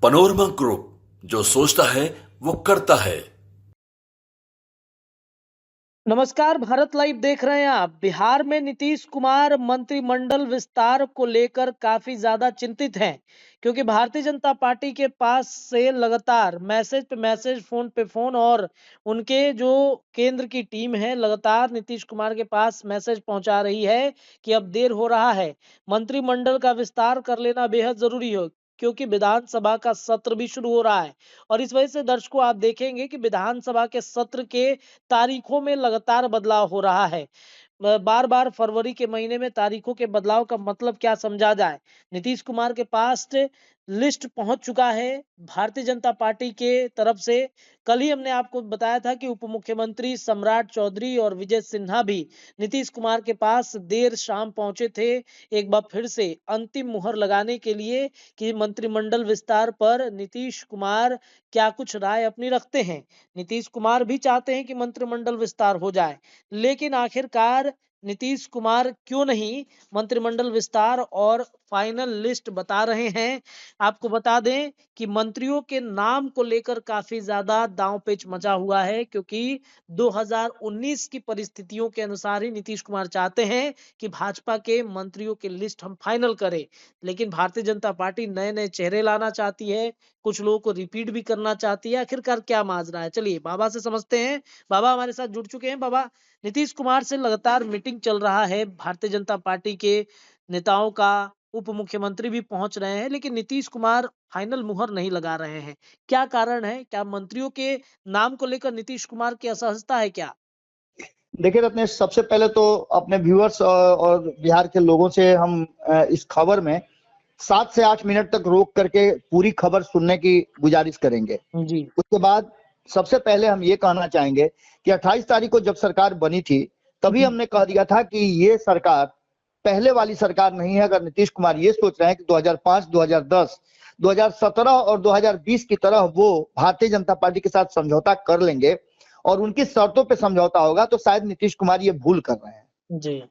Panorama group, जो सोचता है वो करता है। नमस्कार, भारत लाइव देख रहे हैं आप। बिहार में नीतीश कुमार मंत्रिमंडल विस्तार को लेकर काफी ज्यादा चिंतित हैं, क्योंकि भारतीय जनता पार्टी के पास से लगातार मैसेज पे मैसेज, फोन पे फोन और उनके जो केंद्र की टीम है लगातार नीतीश कुमार के पास मैसेज पहुंचा रही है कि अब देर हो रहा है, मंत्रिमंडल का विस्तार कर लेना बेहद जरूरी हो, क्योंकि विधानसभा का सत्र भी शुरू हो रहा है। और इस वजह से दर्शकों, आप देखेंगे कि विधानसभा के सत्र के तारीखों में लगातार बदलाव हो रहा है। बार बार फरवरी के महीने में तारीखों के बदलाव का मतलब क्या समझा जाए। नीतीश कुमार के पास लिस्ट पहुंच चुका है भारतीय जनता पार्टी के तरफ से। कल ही हमने आपको बताया था कि उप मुख्यमंत्री सम्राट चौधरी और विजय सिन्हा भी नीतीश कुमार के पास देर शाम पहुंचे थे, एक बार फिर से अंतिम मुहर लगाने के लिए कि मंत्रिमंडल विस्तार पर नीतीश कुमार क्या कुछ राय अपनी रखते हैं। नीतीश कुमार भी चाहते हैं कि मंत्रिमंडल विस्तार हो जाए, लेकिन आखिरकार नीतीश कुमार क्यों नहीं मंत्रिमंडल विस्तार और फाइनल लिस्ट बता रहे हैं। आपको बता दें कि मंत्रियों के नाम को लेकर काफी ज्यादा दांव पेच मचा हुआ है, क्योंकि 2019 की परिस्थितियों के अनुसार ही नीतीश कुमार चाहते हैं कि भाजपा के मंत्रियों की लिस्ट हम फाइनल करें। लेकिन भारतीय जनता पार्टी नए नए चेहरे लाना चाहती है, कुछ लोगों को रिपीट भी करना चाहती है। आखिरकार क्या माजरा है, चलिए बाबा से समझते हैं। बाबा हमारे साथ जुड़ चुके हैं। बाबा, नीतीश कुमार से लगातार मीटिंग चल रहा है, भारतीय जनता पार्टी के नेताओं का, उप मुख्यमंत्री भी पहुंच रहे हैं, लेकिन नीतीश कुमार फाइनल मुहर नहीं लगा रहे हैं। क्या कारण है? क्या मंत्रियों के नाम को लेकर नीतीश कुमार की असहजता है क्या? देखिए रत्नेश, सबसे पहले तो अपने व्यूअर्स और बिहार के लोगों से हम इस खबर में 7 से 8 मिनट तक रोक करके पूरी खबर सुनने की गुजारिश करेंगे। जी। उसके बाद सबसे पहले हम ये कहना चाहेंगे कि 28 तारीख को जब सरकार बनी थी, तभी हमने कह दिया था कि ये सरकार पहले वाली सरकार नहीं है। अगर नीतीश कुमार ये सोच रहे हैं कि 2005, 2010, 2017 और 2020 की तरह वो भारतीय जनता पार्टी के साथ समझौता कर लेंगे और उनकी शर्तों पे समझौता होगा, तो शायद नीतीश कुमार ये भूल कर रहे हैं। जी।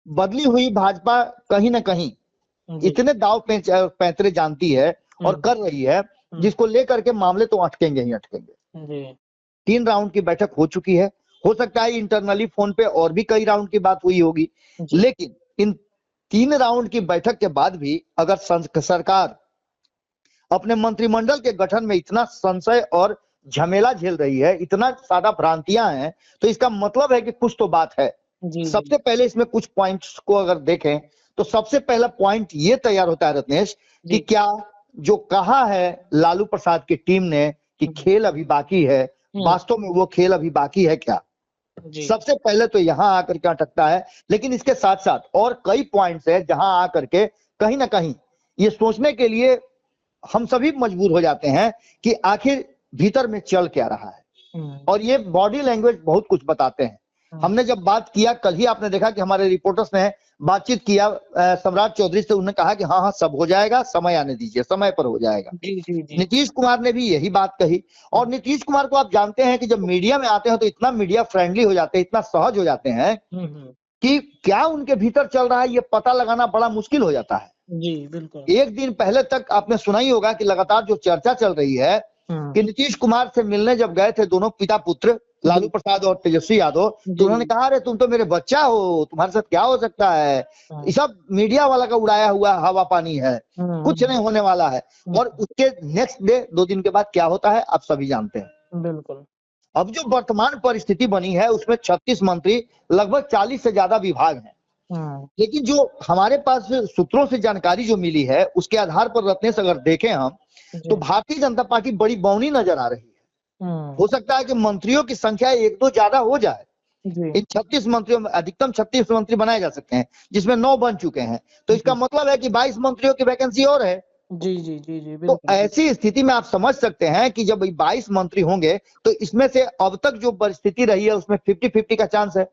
बदली हुई भाजपा कहीं ना कहीं जी। इतने दाव पैंतरे जानती है और कर रही है, जिसको लेकर के मामले तो अटकेंगे ही अटकेंगे। जी। 3 राउंड की बैठक हो चुकी है, हो सकता है इंटरनली फोन पे और भी कई राउंड की बात हुई होगी, लेकिन इन 3 राउंड की बैठक के बाद भी अगर सरकार अपने मंत्रिमंडल के गठन में इतना संशय और झमेला झेल रही है, इतना सादा भ्रांतियां हैं, तो इसका मतलब है कि कुछ तो बात है। सबसे पहले इसमें कुछ पॉइंट्स को अगर देखें तो सबसे पहला पॉइंट ये तैयार होता है रत्नेश, कि क्या जो कहा है लालू प्रसाद की टीम ने कि खेल अभी बाकी है, वास्तव में वो खेल अभी बाकी है क्या? सबसे पहले तो यहां आकर के अटकता है। लेकिन इसके साथ साथ और कई पॉइंट्स है जहां आकर के कहीं ना कहीं ये सोचने के लिए हम सभी मजबूर हो जाते हैं कि आखिर भीतर में चल क्या रहा है। और ये बॉडी लैंग्वेज बहुत कुछ बताते हैं। हमने जब बात किया, कल ही आपने देखा कि हमारे रिपोर्टर्स ने बातचीत किया सम्राट चौधरी से, उन्होंने कहा कि हाँ हाँ सब हो जाएगा, समय आने दीजिए, समय पर हो जाएगा। नीतीश कुमार ने भी यही बात कही। और नीतीश कुमार को आप जानते हैं कि जब मीडिया में आते हैं तो इतना मीडिया फ्रेंडली हो जाते हैं, इतना सहज हो जाते हैं कि क्या उनके भीतर चल रहा है ये पता लगाना बड़ा मुश्किल हो जाता है। जी बिल्कुल। एक दिन पहले तक आपने सुना ही होगा कि लगातार जो चर्चा चल रही है कि नीतीश कुमार से मिलने जब गए थे दोनों पिता पुत्र, लालू प्रसाद और तेजस्वी यादव, तो उन्होंने कहा अरे तुम तो मेरे बच्चा हो, तुम्हारे साथ क्या हो सकता है, ये सब मीडिया वाला का उड़ाया हुआ हवा पानी है, कुछ नहीं होने वाला है। और उसके नेक्स्ट डे 2 दिन के बाद क्या होता है आप सभी जानते हैं। बिल्कुल। अब जो वर्तमान परिस्थिति बनी है उसमें 36 मंत्री, लगभग 40 से ज्यादा विभाग हैं। लेकिन जो हमारे पास सूत्रों से जानकारी जो मिली है उसके आधार पर रत्नेश अगर देखें हम, तो भारतीय जनता पार्टी बड़ी बौनी नजर आ रही है। हो सकता है कि मंत्रियों की संख्या 1-2 ज्यादा हो जाए। इन 36 मंत्रियों में अधिकतम 36 मंत्री बनाए जा सकते हैं, जिसमें 9 बन चुके हैं, तो इसका मतलब है कि 22 मंत्रियों की वैकेंसी और है। जी जी जी जी। तो ऐसी स्थिति में आप समझ सकते हैं कि जब 22 मंत्री होंगे तो इसमें से अब तक जो परिस्थिति रही है उसमें 50-50 का चांस है।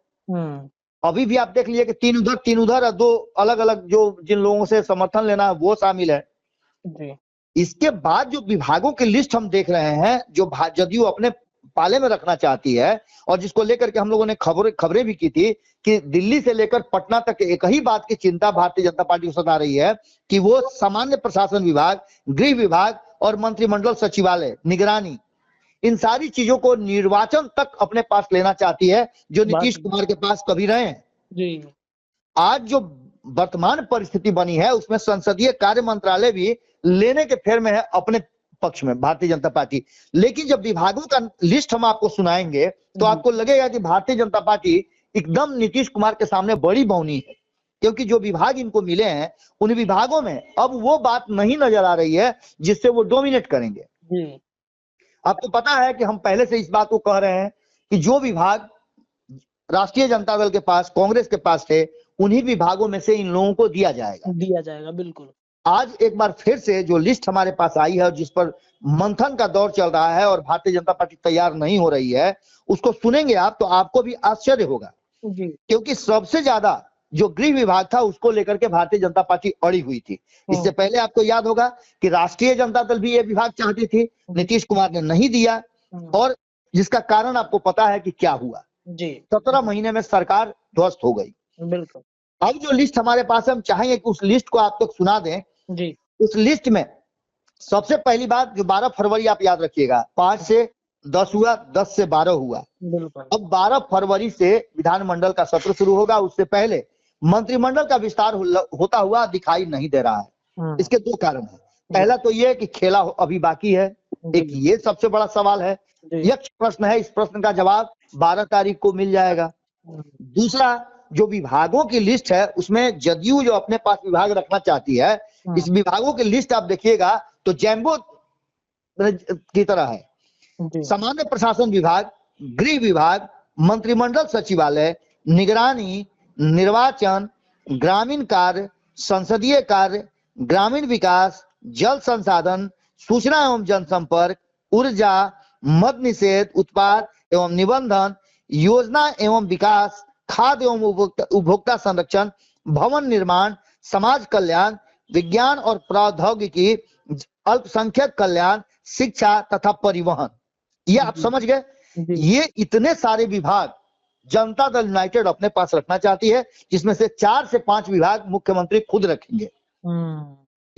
अभी भी आप देख लीजिए कि 3 उधर और 2 अलग अलग जो जिन लोगों से समर्थन लेना है वो शामिल है। इसके बाद जो विभागों की लिस्ट हम देख रहे हैं, जो जदयू अपने पाले में रखना चाहती है, और जिसको लेकर के हम लोगों ने खबरें भी की थी कि दिल्ली से लेकर पटना तक एक ही बात की चिंता भारतीय जनता पार्टी को सता रही है कि वो सामान्य प्रशासन विभाग, गृह विभाग और मंत्रिमंडल सचिवालय, निगरानी, इन सारी चीजों को निर्वाचन तक अपने पास लेना चाहती है, जो नीतीश कुमार के पास कभी रहे हैं। जी। आज जो वर्तमान परिस्थिति बनी है उसमें संसदीय कार्य मंत्रालय भी लेने के फेर में है अपने पक्ष में भारतीय जनता पार्टी। लेकिन जब विभागों का लिस्ट हम आपको सुनाएंगे तो आपको लगेगा कि भारतीय जनता पार्टी एकदम नीतीश कुमार के सामने बड़ी बौनी है, क्योंकि जो विभाग इनको मिले हैं उन विभागों में अब वो बात नहीं नजर आ रही है जिससे वो डोमिनेट करेंगे। आपको पता है कि हम पहले से इस बात को कह रहे हैं कि जो विभाग राष्ट्रीय जनता दल के पास, कांग्रेस के पास थे, उन्हीं विभागों में से इन लोगों को दिया जाएगा। बिल्कुल। आज एक बार फिर से जो लिस्ट हमारे पास आई है और जिस पर मंथन का दौर चल रहा है और भारतीय जनता पार्टी तैयार नहीं हो रही है, उसको सुनेंगे आप तो आपको भी आश्चर्य होगा, क्योंकि सबसे ज्यादा जो गृह विभाग था उसको लेकर के भारतीय जनता पार्टी अड़ी हुई थी। इससे पहले आपको याद होगा कि राष्ट्रीय जनता दल भी ये विभाग चाहती थी, नीतीश कुमार ने नहीं दिया, और जिसका कारण आपको पता है कि क्या हुआ। 17 महीने में सरकार ध्वस्त हो गई। बिल्कुल। अब जो लिस्ट हमारे पास है, हम चाहेंगे कि उस लिस्ट को आप तक सुना दें। उस लिस्ट में सबसे पहली बात जो 12 फरवरी आप याद रखिएगा, 5 से 10 हुआ, 10 से 12 हुआ। अब 12 फरवरी से विधानमंडल का सत्र शुरू होगा। उससे पहले मंत्रिमंडल का विस्तार होता हुआ दिखाई नहीं दे रहा है। इसके दो कारण है। पहला तो ये कि खेला अभी बाकी है, एक ये सबसे बड़ा सवाल है, यक्ष प्रश्न है। इस प्रश्न का जवाब 12 तारीख को मिल जाएगा। दूसरा, जो विभागों की लिस्ट है उसमें जदयू जो अपने पास विभाग रखना चाहती है, इस विभागों की लिस्ट आप देखिएगा तो जैम्बो की तरह है। सामान्य प्रशासन विभाग, गृह विभाग, मंत्रिमंडल सचिवालय, निगरानी, निर्वाचन, ग्रामीण कार्य, संसदीय कार्य, ग्रामीण विकास, जल संसाधन, सूचना एवं जनसंपर्क, ऊर्जा, मद निषेध, उत्पाद एवं निबंधन, योजना एवं विकास, खाद्य एवं उपभोक्ता संरक्षण, भवन निर्माण, समाज कल्याण, विज्ञान और प्रौद्योगिकी, अल्पसंख्यक कल्याण, शिक्षा तथा परिवहन। ये आप समझ गए। ये इतने सारे विभाग जनता दल यूनाइटेड अपने पास रखना चाहती है, जिसमें से 4 से 5 विभाग मुख्यमंत्री खुद रखेंगे।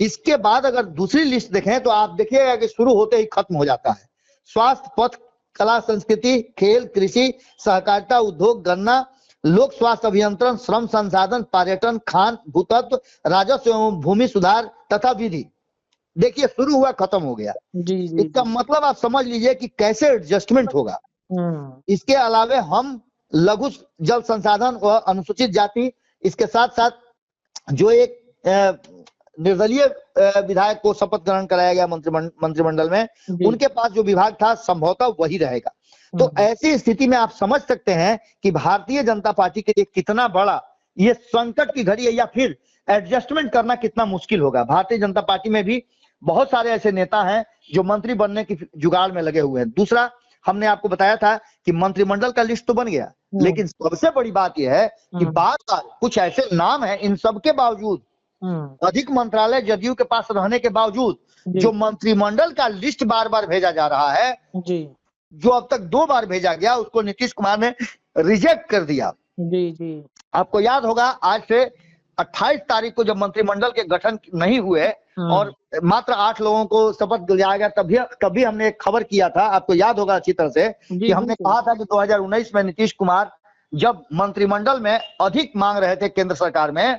इसके बाद अगर दूसरी लिस्ट देखें तो आप देखिएगा कि शुरू होते ही खत्म हो जाता है। स्वास्थ्य, पथ, कला संस्कृति, खेल, कृषि, सहकारिता, उद्योग, गन्ना, लोक स्वास्थ्य अभियंत्रण, श्रम संसाधन, पर्यटन, खान, भूतत्व, राजस्व एवं भूमि सुधार तथा विधि। देखिए शुरू हुआ खत्म हो गया। इसका मतलब आप समझ लीजिए कि कैसे एडजस्टमेंट होगा। इसके अलावे हम लघु जल संसाधन व अनुसूचित जाति, इसके साथ साथ जो एक निर्दलीय विधायक को शपथ ग्रहण कराया गया मंत्रिमंडल में, उनके पास जो विभाग था संभवतः वही रहेगा। तो ऐसी स्थिति में आप समझ सकते हैं कि भारतीय जनता पार्टी के लिए कितना बड़ा ये संकट की घड़ी है, या फिर एडजस्टमेंट करना कितना मुश्किल होगा। भारतीय जनता पार्टी में भी बहुत सारे ऐसे नेता हैं जो मंत्री बनने की जुगाड़ में लगे हुए हैं। दूसरा, हमने आपको बताया था कि मंत्रिमंडल का लिस्ट तो बन गया, लेकिन सबसे बड़ी बात यह है कि बार-बार कुछ ऐसे नाम हैं, इन सबके बावजूद, अधिक मंत्रालय जदयू के पास रहने के बावजूद, जो मंत्रिमंडल का लिस्ट बार बार भेजा जा रहा है, जो अब तक 2 बार भेजा गया, उसको नीतीश कुमार ने रिजेक्ट कर दिया। आपको याद होगा आज से 28 तारीख को जब मंत्रिमंडल के गठन नहीं हुए और मात्र 8 लोगों को शपथ दिलाया गया, तभी हमने एक खबर किया था, आपको याद होगा अच्छी तरह से, कि हमने कहा था कि 2019 में नीतीश कुमार जब मंत्रिमंडल में अधिक मांग रहे थे केंद्र सरकार में,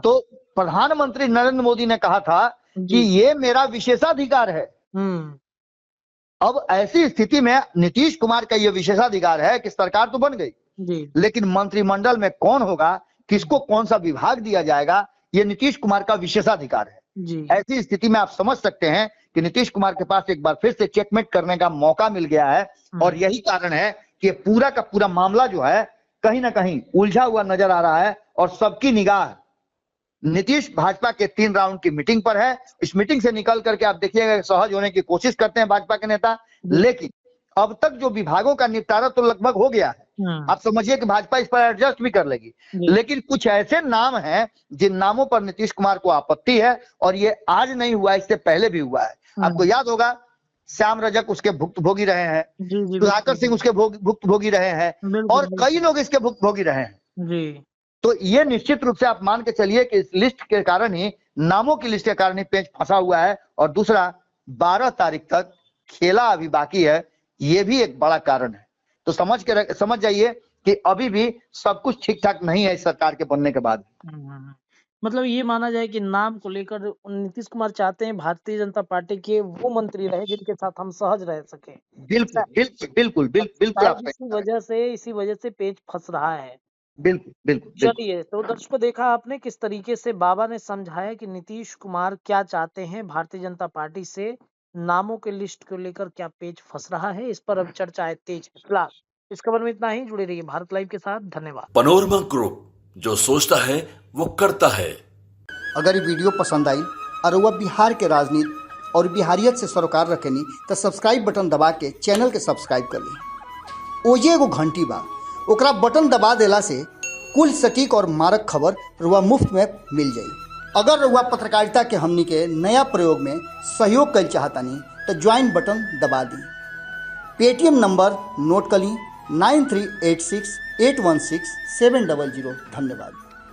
तो प्रधानमंत्री नरेंद्र मोदी ने कहा था कि ये मेरा विशेषाधिकार है। अब ऐसी स्थिति में नीतीश कुमार का ये विशेषाधिकार है कि सरकार तो बन गई, लेकिन मंत्रिमंडल में कौन होगा, किसको कौन सा विभाग दिया जाएगा, ये नीतीश कुमार का विशेषाधिकार है। ऐसी स्थिति में आप समझ सकते हैं कि नीतीश कुमार के पास एक बार फिर से चेकमेट करने का मौका मिल गया है, और यही कारण है कि पूरा का पूरा मामला जो है कहीं ना कहीं उलझा हुआ नजर आ रहा है, और सबकी निगाह नीतीश भाजपा के 3 राउंड की मीटिंग पर है। इस मीटिंग से निकल करके आप देखिएगा सहज होने की कोशिश करते हैं भाजपा के नेता, लेकिन अब तक जो विभागों का निपटारा तो लगभग हो गया है। आप समझिए कि भाजपा इस पर एडजस्ट भी कर लेगी, लेकिन कुछ ऐसे नाम हैं जिन नामों पर नीतीश कुमार को आपत्ति है, और ये आज नहीं हुआ, इससे पहले भी हुआ है। आपको याद होगा श्याम रजक उसके भुक्तभोगी रहे हैं, जी जी सुधाकर सिंह उसके भुक्तभोगी रहे हैं, बिल्कुल और कई लोग इसके भुक्तभोगी रहे हैं। जी तो ये निश्चित रूप से आप मान के चलिए कि इस लिस्ट के कारण ही, नामों की लिस्ट के कारण ही पेंच फंसा हुआ है। और दूसरा, 12 तारीख तक खेला अभी बाकी है, ये भी एक बड़ा कारण है। तो समझ जाइए कि अभी भी सब कुछ ठीक ठाक नहीं है इस सरकार के बनने के बाद। मतलब ये माना जाए कि नाम को लेकर नीतीश कुमार चाहते हैं भारतीय जनता पार्टी के वो मंत्री रहे जिनके साथ हम सहज रह सके। बिल्कुल बिल्कुल बिल्कुल बिल्कुल शायद आप इसी वजह से पेच फंस रहा है। बिल्कुल बिल्कुल बिल्कुल। चलिए, तो दर्शकों, देखा आपने किस तरीके से बाबा ने समझाया कि नीतीश कुमार क्या चाहते हैं भारतीय जनता पार्टी से, नामों के लिस्ट को लेकर क्या पेच फंस रहा है, इस पर अब चर्चाएं तेज है। फिलहाल इस खबर में इतना ही। जुड़े रहिए भारत लाइव के साथ। धन्यवाद। पनोरमा ग्रुप, जो सोचता है वो करता है। अगर ये वीडियो पसंद आई और वह बिहार के राजनीति और बिहारियत से सरोकार रखेनी तो सब्सक्राइब बटन दबा के चैनल के सब्सक्राइब कर ली। ओजे एगो घंटी बा, ओकरा बटन दबा देला से कुल सटीक और मारक खबर रुआ मुफ्त में मिल जाई। अगर रुआ पत्रकारिता के हमनी के नया प्रयोग में सहयोग कर चाहतानी तो ज्वाइन बटन दबा दी। पेटीएम नंबर नोट कर ली 9386816700। धन्यवाद।